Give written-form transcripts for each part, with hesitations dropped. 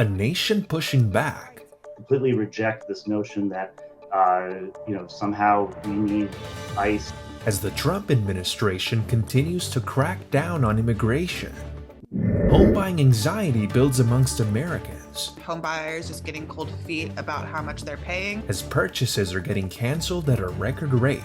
a nation pushing back. Completely reject this notion that, somehow we need ICE. As the Trump administration continues to crack down on immigration, home buying anxiety builds amongst Americans. Home buyers just getting cold feet about how much they're paying. As purchases are getting canceled at a record rate,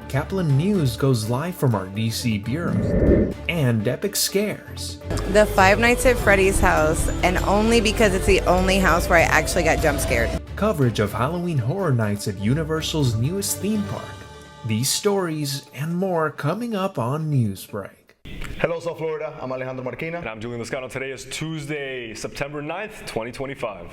Caplin News goes live from our DC bureau. And epic scares. The 5 Nights at Freddy's house, and only because it's the only house where I actually got jump scared. Coverage of Halloween Horror Nights at Universal's newest theme park. These stories and more coming up on Newsbreak. Hello, South Florida. I'm Alejandro Marquina. And I'm Julian Lascano. Today is Tuesday, September 9th, 2025.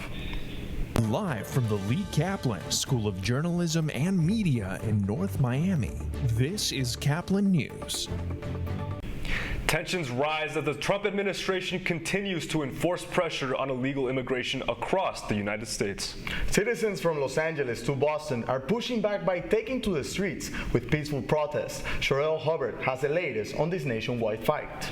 Live from the Lee Caplin School of Journalism and Media in North Miami, this is Caplin News. Tensions rise as the Trump administration continues to enforce pressure on illegal immigration across the United States. Citizens from Los Angeles to Boston are pushing back by taking to the streets with peaceful protests. Sherelle Hubbard has the latest on this nationwide fight.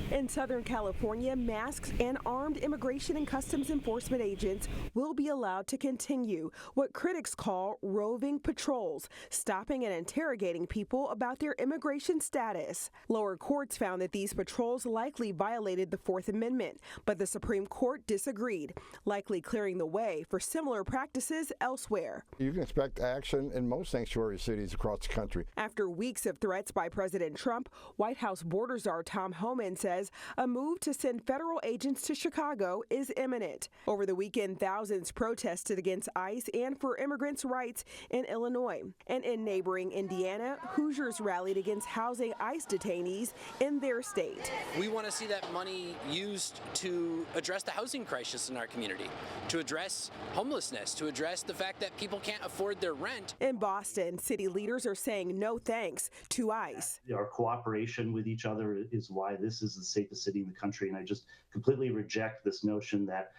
In Southern California, masks and armed immigration and customs enforcement agents will be allowed to continue what critics call roving patrols, stopping and interrogating people about their immigration status. Lower courts found that these patrols likely violated the Fourth Amendment, but the Supreme Court disagreed, likely clearing the way for similar practices elsewhere. You can expect action in most sanctuary cities across the country. After weeks of threats by President Trump, White House border czar Tom Homan says a move to send federal agents to Chicago is imminent. Over the weekend, thousands protested against ICE and for immigrants' rights in Illinois. And in neighboring Indiana, Hoosiers rallied against housing ICE detainees in their state. We want to see that money used to address the housing crisis in our community, to address homelessness, to address the fact that people can't afford their rent. In Boston, city leaders are saying no thanks to ICE. Our cooperation with each other is why this is the safest city in the country, and I just completely reject this notion that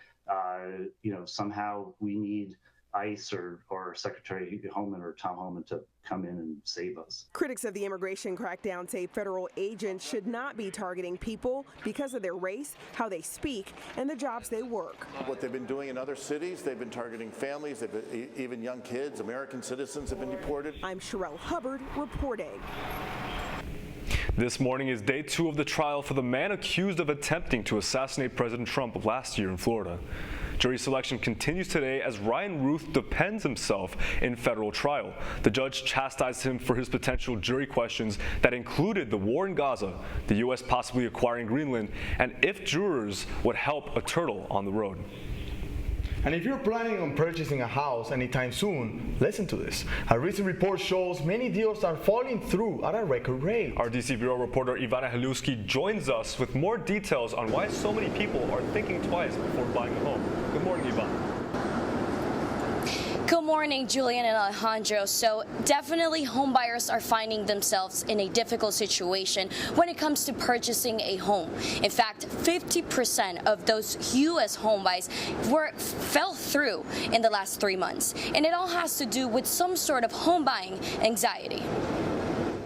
somehow we need ICE or Secretary Homan or Tom Homan to come in and save us. Critics of the immigration crackdown say federal agents should not be targeting people because of their race, how they speak, and the jobs they work. What they've been doing in other cities, they've been targeting families, even young kids, American citizens have been deported. I'm Sherelle Hubbard reporting. This morning is day 2 of the trial for the man accused of attempting to assassinate President Trump last year in Florida. Jury selection continues today as Ryan Ruth defends himself in federal trial. The judge chastised him for his potential jury questions that included the war in Gaza, the U.S. possibly acquiring Greenland, and if jurors would help a turtle on the road. And if you're planning on purchasing a house anytime soon, listen to this. A recent report shows many deals are falling through at a record rate. Our DC Bureau reporter Ivana Haluski joins us with more details on why so many people are thinking twice before buying a home. Good morning, Ivana. Good morning, Julian and Alejandro. So definitely home buyers are finding themselves in a difficult situation when it comes to purchasing a home. In fact, 50% of those U.S. home buys fell through in the last 3 months. And it all has to do with some sort of home buying anxiety.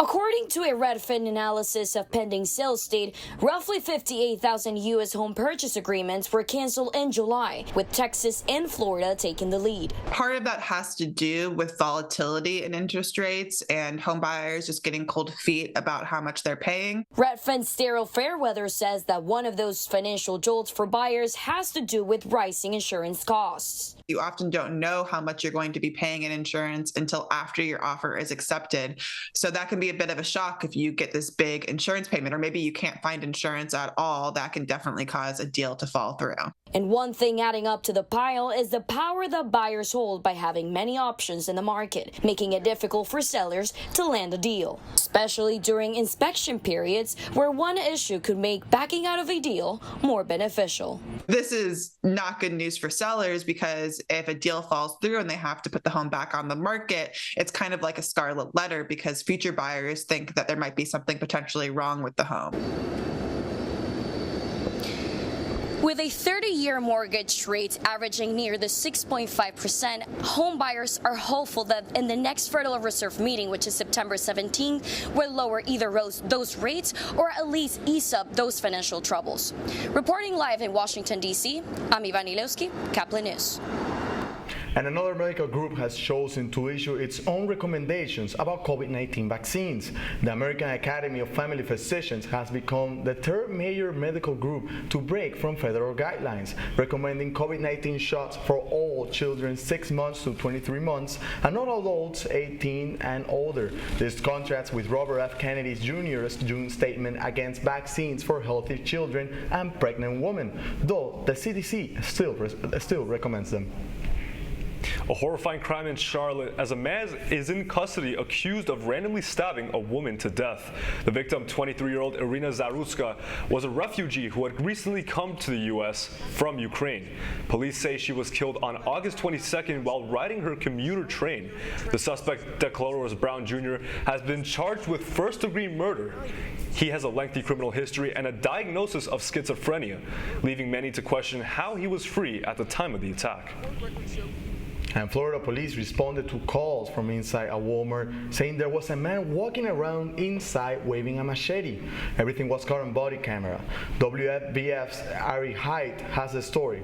According to a Redfin analysis of pending sales data, roughly 58,000 U.S. home purchase agreements were canceled in July, with Texas and Florida taking the lead. Part of that has to do with volatility in interest rates and home buyers just getting cold feet about how much they're paying. Redfin's Daryl Fairweather says that one of those financial jolts for buyers has to do with rising insurance costs. You often don't know how much you're going to be paying in insurance until after your offer is accepted. So that can be a bit of a shock if you get this big insurance payment, or maybe you can't find insurance at all. That can definitely cause a deal to fall through. And one thing adding up to the pile is the power that buyers hold by having many options in the market, making it difficult for sellers to land a deal, especially during inspection periods where one issue could make backing out of a deal more beneficial. This is not good news for sellers because if a deal falls through and they have to put the home back on the market, it's kind of like a scarlet letter because future buyers think that there might be something potentially wrong with the home. With a 30-year mortgage rate averaging near the 6.5%, home buyers are hopeful that in the next Federal Reserve meeting, which is September 17th, will lower either those rates or at least ease up those financial troubles. Reporting live in Washington, D.C., I'm Ivan Ilewski, Caplin News. And another medical group has chosen to issue its own recommendations about COVID-19 vaccines. The American Academy of Family Physicians has become the third major medical group to break from federal guidelines, recommending COVID-19 shots for all children 6 months to 23 months and all adults 18 and older. This contrasts with Robert F. Kennedy Jr.'s June statement against vaccines for healthy children and pregnant women, though the CDC still recommends them. A horrifying crime in Charlotte as a man is in custody accused of randomly stabbing a woman to death. The victim, 23-year-old Irina Zarutska, was a refugee who had recently come to the U.S. from Ukraine. Police say she was killed on August 22nd while riding her commuter train. The suspect, Decloros Brown Jr., has been charged with first-degree murder. He has a lengthy criminal history and a diagnosis of schizophrenia, leaving many to question how he was free at the time of the attack. And Florida police responded to calls from inside a Walmart saying there was a man walking around inside waving a machete. Everything was caught on body camera. WFBF's Ari Height has the story.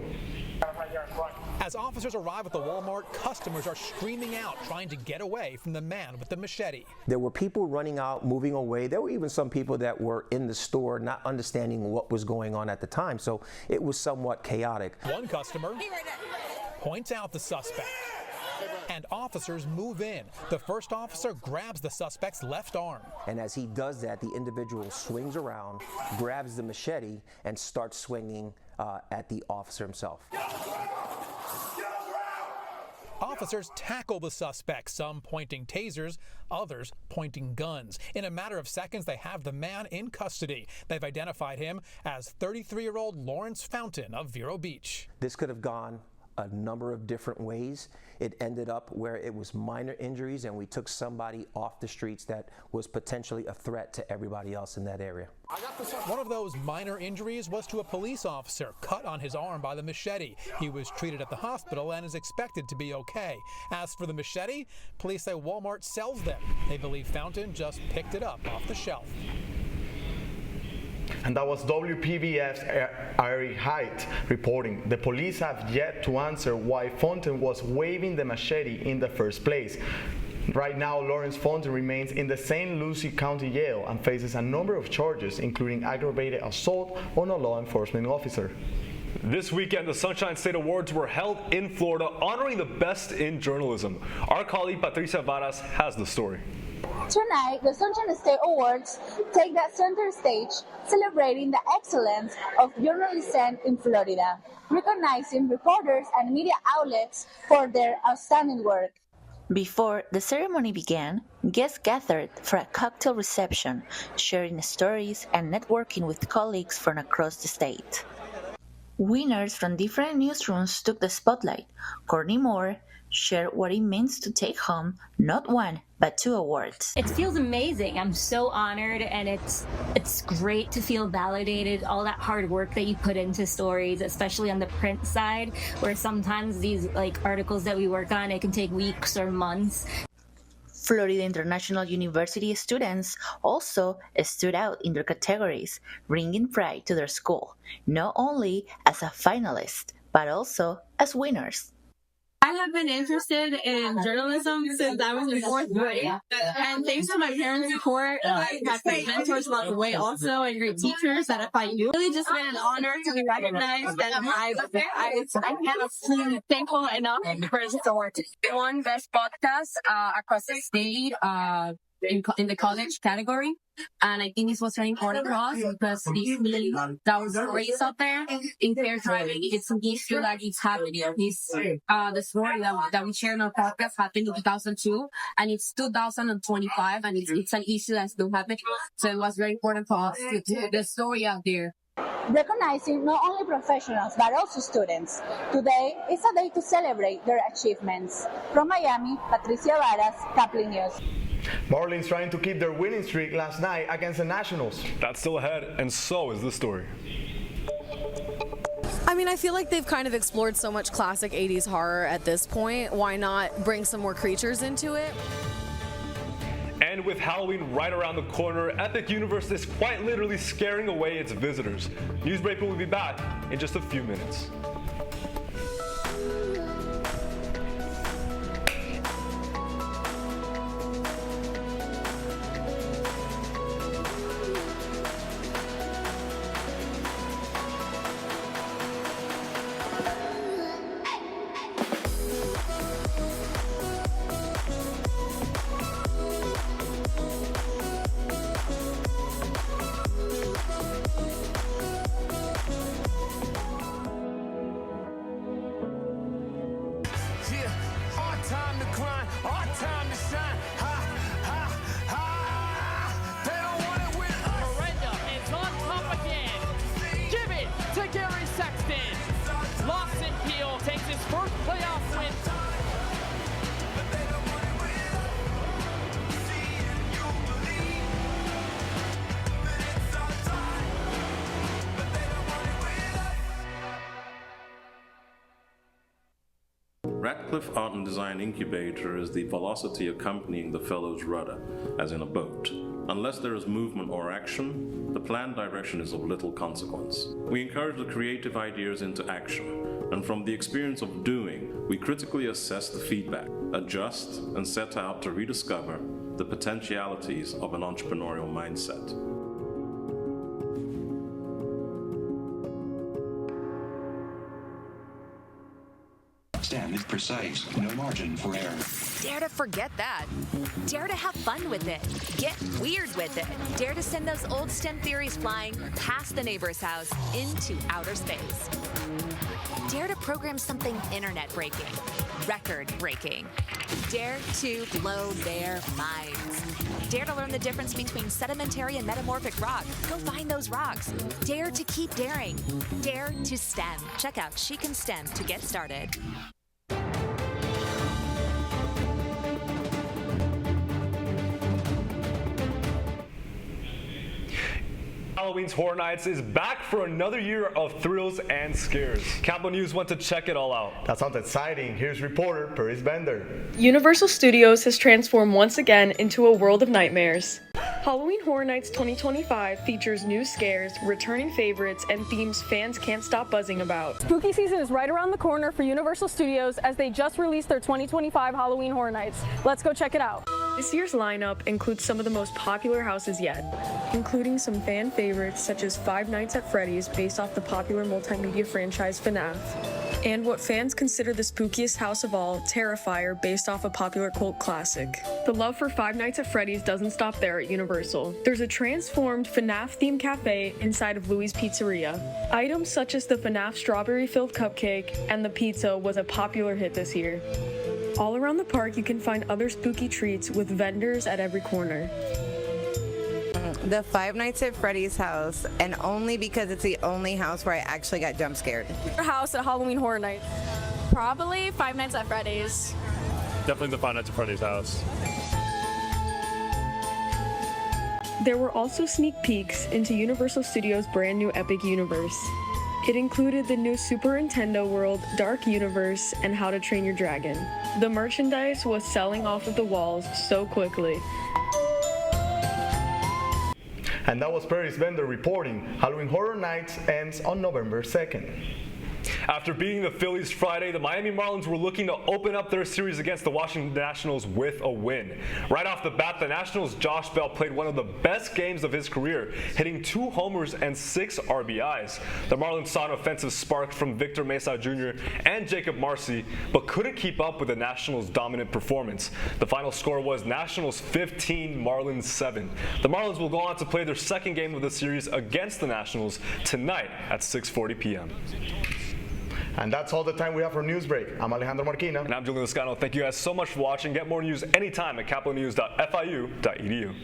As officers arrive at the Walmart, customers are screaming out, trying to get away from the man with the machete. There were people running out, moving away. There were even some people that were in the store not understanding what was going on at the time, so it was somewhat chaotic. One customer points out the suspect, and officers move in. The first officer grabs the suspect's left arm. And as he does that, the individual swings around, grabs the machete, and starts swinging at the officer himself. Officers tackle the suspect, some pointing tasers, others pointing guns. In a matter of seconds, they have the man in custody. They've identified him as 33-year-old Lawrence Fountain of Vero Beach. This could have gone a number of different ways. It ended up where it was minor injuries and we took somebody off the streets that was potentially a threat to everybody else in that area. One of those minor injuries was to a police officer, cut on his arm by the machete. He was treated at the hospital and is expected to be okay. As for the machete, police say Walmart sells them. They believe Fountain just picked it up off the shelf. And that was WPBF's Ari Height reporting. The police have yet to answer why Fountain was waving the machete in the first place. Right now, Lawrence Fountain remains in the St. Lucie County Jail and faces a number of charges, including aggravated assault on a law enforcement officer. This weekend, the Sunshine State Awards were held in Florida, honoring the best in journalism. Our colleague Patricia Varas has the story. Tonight, the Sunshine State Awards take that center stage, celebrating the excellence of journalism in Florida, recognizing reporters and media outlets for their outstanding work. Before the ceremony began, guests gathered for a cocktail reception, sharing stories and networking with colleagues from across the state. Winners from different newsrooms took the spotlight. Courtney Moore shared what it means to take home not one, but 2 awards. It feels amazing. I'm so honored, and it's great to feel validated, all that hard work that you put into stories, especially on the print side, where sometimes these articles that we work on, it can take weeks or months. Florida International University students also stood out in their categories, bringing pride to their school, not only as a finalist, but also as winners. I have been interested in journalism since I was in 4th grade, and thanks to my parents' support, I have great mentors along the way also, and great teachers that if I knew. Really just been an honor to be recognized, and I cannot feel thankful enough for this award. I won Best Podcast across the state in the college category. And I think this was very important for us because that was stories out there in fair driving. It's an issue that it's happening. The story that we share in our podcast happened in 2002 and it's 2025 and it's an issue that's still happening. So it was very important for us to put the story out there. Recognizing not only professionals but also students. Today is a day to celebrate their achievements. From Miami, Patricia Varas, Caplin News. Marlins trying to keep their winning streak last night against the Nationals. That's still ahead, and so is the story. mean, I feel like they've kind of explored so much classic 80s horror at this point. Why not bring some more creatures into it? And with Halloween right around the corner, Epic Universe is quite literally scaring away its visitors. Newsbreak will be back in just a few minutes. Radcliffe Art and Design Incubator is the velocity accompanying the fellow's rudder, as in a boat. Unless there is movement or action, the planned direction is of little consequence. We encourage the creative ideas into action, and from the experience of doing, we critically assess the feedback, adjust, and set out to rediscover the potentialities of an entrepreneurial mindset. Stand is precise, no margin for error. Dare to forget that. Dare to have fun with it. Get weird with it. Dare to send those old STEM theories flying past the neighbor's house into outer space. Dare to program something internet-breaking, record-breaking. Dare to blow their minds. Dare to learn the difference between sedimentary and metamorphic rock. Go find those rocks. Dare to keep daring. Dare to STEM. Check out She Can STEM to get started. Halloween's Horror Nights is back for another year of thrills and scares. Caplin News went to check it all out. That sounds exciting. Here's reporter Paris Bender. Universal Studios has transformed once again into a world of nightmares. Halloween Horror Nights 2025 features new scares, returning favorites, and themes fans can't stop buzzing about. Spooky season is right around the corner for Universal Studios as they just released their 2025 Halloween Horror Nights. Let's go check it out. This year's lineup includes some of the most popular houses yet, including some fan favorites such as Five Nights at Freddy's based off the popular multimedia franchise FNAF, and what fans consider the spookiest house of all, Terrifier, based off a popular cult classic. The love for Five Nights at Freddy's doesn't stop there at Universal. There's a transformed FNAF-themed cafe inside of Louie's Pizzeria. Items such as the FNAF strawberry-filled cupcake and the pizza was a popular hit this year. All around the park, you can find other spooky treats with vendors at every corner. The Five Nights at Freddy's house, and only because it's the only house where I actually got jump scared. Your house at Halloween Horror Nights? Probably Five Nights at Freddy's. Definitely the Five Nights at Freddy's house. There were also sneak peeks into Universal Studios' brand new Epic Universe. It included the new Super Nintendo World, Dark Universe, and How to Train Your Dragon. The merchandise was selling off of the walls so quickly. And that was Paris Bender reporting. Halloween Horror Nights ends on November 2nd. After beating the Phillies Friday, the Miami Marlins were looking to open up their series against the Washington Nationals with a win. Right off the bat, the Nationals' Josh Bell played one of the best games of his career, hitting 2 homers and 6 RBIs. The Marlins saw an offensive spark from Victor Mesa Jr. and Jacob Marcy, but couldn't keep up with the Nationals' dominant performance. The final score was Nationals 15, Marlins 7. The Marlins will go on to play their second game of the series against the Nationals tonight at 6:40 p.m. And that's all the time we have for Newsbreak. I'm Alejandro Marquina. And I'm Julian Lascano. Thank you guys so much for watching. Get more news anytime at caplinnews.fiu.edu.